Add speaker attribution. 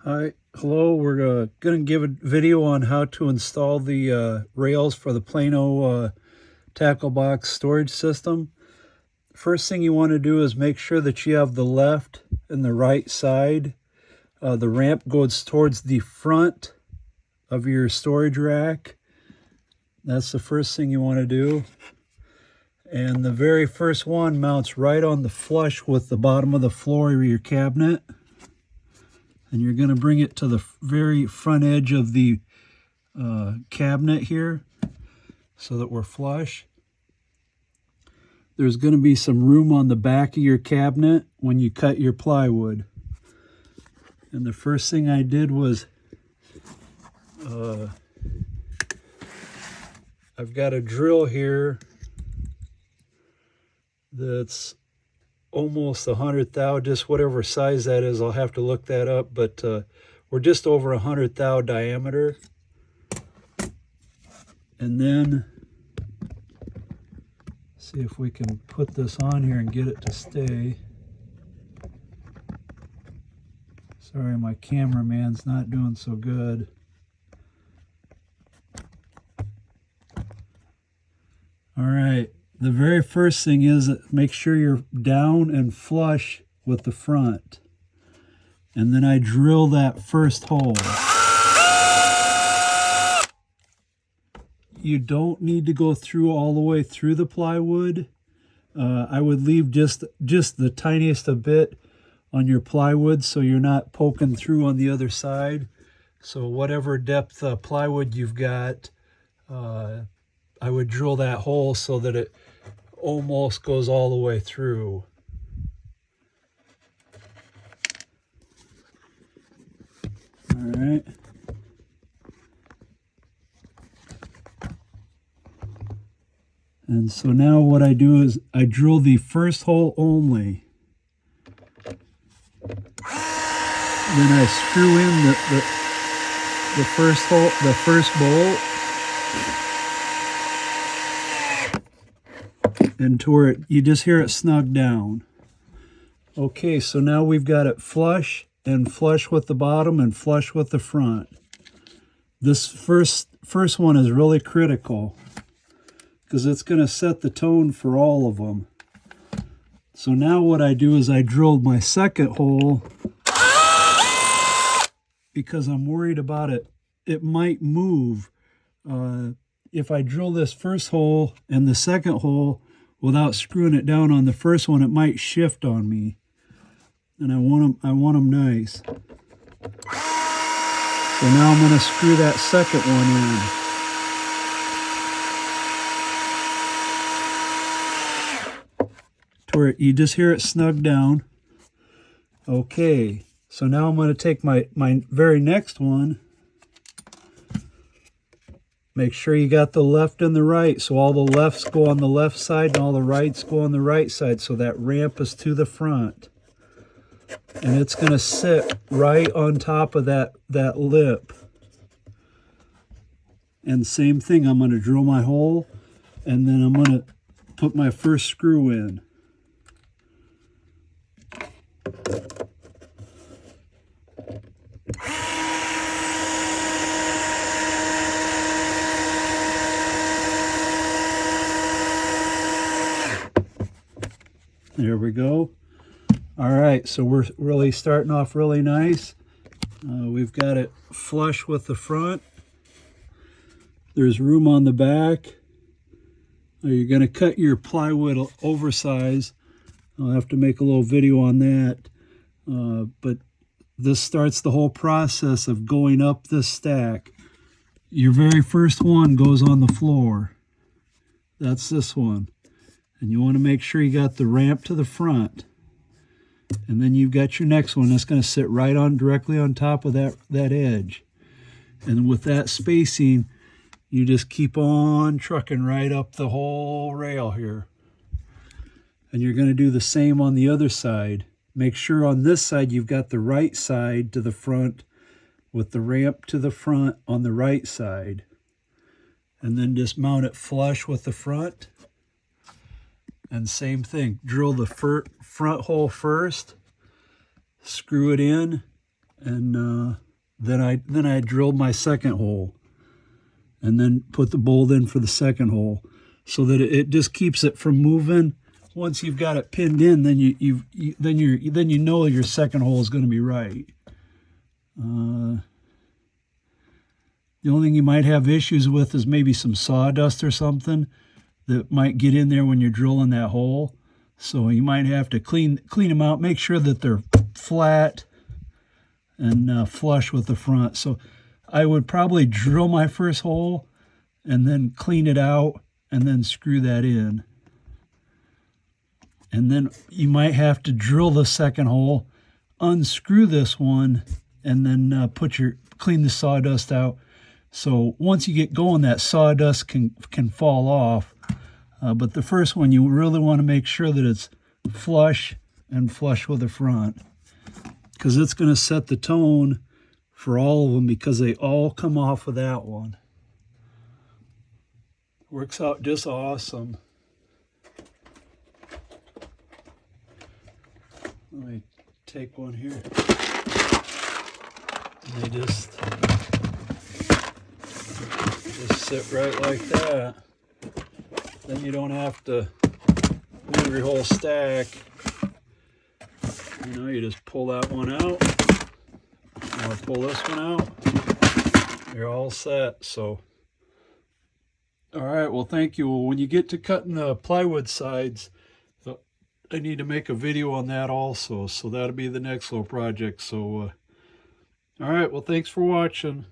Speaker 1: Hi, hello. We're going to give a video on how to install the rails for the Plano tackle box storage system. First thing you want to do is make sure that you have the left and the right side. The ramp goes towards the front of your storage rack. That's the first thing you want to do. And the very first one mounts right on the flush with the bottom of the floor of your cabinet. And you're going to bring it to the very front edge of the cabinet here so that we're flush. There's going to be some room on the back of your cabinet when you cut your plywood. And the first thing I did was I've got a drill here that's almost 100 thou, just whatever size that is. I'll have to look that up, but we're just over 100 thou diameter. And then see if we can put this on here and get it to stay. Sorry, my cameraman's not doing so good. All right, the very first thing is make sure you're down and flush with the front. And then I drill that first hole. You don't need to go through all the way through the plywood. I would leave just the tiniest a bit on your plywood so you're not poking through on the other side. So whatever depth plywood you've got, I would drill that hole so that it almost goes all the way through. All right. And so now what I do is I drill the first hole only. Then I screw in the first hole, the first bolt, and where it, you just hear it snug down. Okay, so now we've got it flush and flush with the bottom and flush with the front. This first one is really critical because it's going to set the tone for all of them. So now what I do is I drilled my second hole because I'm worried about it might move. If I drill this first hole and the second hole without screwing it down on the first one, it might shift on me. And I want them nice. So now I'm going to screw that second one in. To where you just hear it snug down. Okay, so now I'm going to take my very next one. Make sure you got the left and the right, so all the lefts go on the left side and all the rights go on the right side, so that ramp is to the front. And it's going to sit right on top of that lip. And same thing, I'm going to drill my hole, and then I'm going to put my first screw in. There we go. All right, so we're really starting off really nice. We've got it flush with the front. There's room on the back. You're going to cut your plywood oversize. I'll have to make a little video on that. But this starts the whole process of going up this stack. Your very first one goes on the floor. That's this one. And you want to make sure you got the ramp to the front. And then you've got your next one that's going to sit right on directly on top of that edge. And with that spacing, you just keep on trucking right up the whole rail here. And you're going to do the same on the other side. Make sure on this side you've got the right side to the front with the ramp to the front on the right side. And then just mount it flush with the front. And same thing, drill the front hole first, screw it in, and then I drilled my second hole, and then put the bolt in for the second hole, so that it just keeps it from moving. Once you've got it pinned in, then you know your second hole is going to be right. The only thing you might have issues with is maybe some sawdust or something that might get in there when you're drilling that hole. So you might have to clean them out, make sure that they're flat and flush with the front. So I would probably drill my first hole and then clean it out and then screw that in. And then you might have to drill the second hole, unscrew this one, and then clean the sawdust out. So once you get going, that sawdust can fall off. But the first one, you really want to make sure that it's flush and flush with the front, because it's going to set the tone for all of them, because they all come off of that one. Works out just awesome. Let me take one here. And they just sit right like that. Then you don't have to move your whole stack. You know, you just pull that one out, or pull this one out. You're all set. So, all right. Well, thank you. Well, when you get to cutting the plywood sides, I need to make a video on that also. So that'll be the next little project. So, all right. Well, thanks for watching.